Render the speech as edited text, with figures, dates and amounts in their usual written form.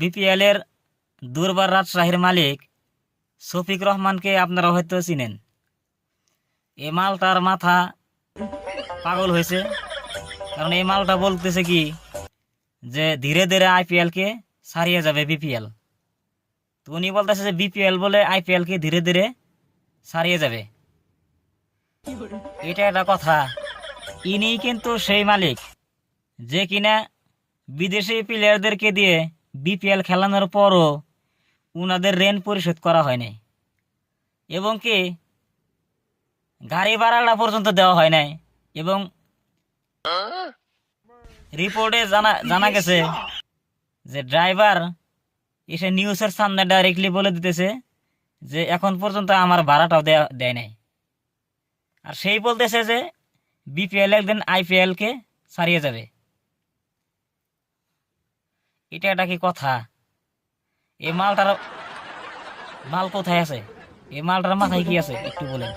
BPL এর দুর্বার রাজশাহীর মালিক শফিক রহমানকে আপনারা হয়তো চিনেন। এই মালটার মাথা পাগল হয়েছে, কারণ এই মালটা বলতেছে কি যে ধীরে ধীরে আইপিএল কে ছাড়িয়ে যাবে বিপিএল। তো উনি বলতেছে যে বিপিএল বলে আইপিএল কে ধীরে ধীরে ছাড়িয়ে যাবে। এটা একটা কথা। ইনি কিন্তু সেই মালিক যে কিনা বিদেশি প্লেয়ারদেরকে দিয়ে বিপিএল খেলানোর পরও উনাদের ঋণ পরিশোধ করা হয় নাই, এবং কি গাড়ি ভাড়াটা পর্যন্ত দেওয়া হয় নাই। এবং রিপোর্টে জানা গেছে যে ড্রাইভার এসে নিউজের সামনে ডাইরেক্টলি বলে দিতেছে যে এখন পর্যন্ত আমার ভাড়াটাও দেয় নাই। আর সেই বলতেছে যে বিপিএল একদিন আইপিএল কে ছাড়িয়ে যাবে। এটা একটা কি কথা? এই মালটার মাল কোথায় আছে? এই মালটার মাথায় কি আছে একটু বলেন।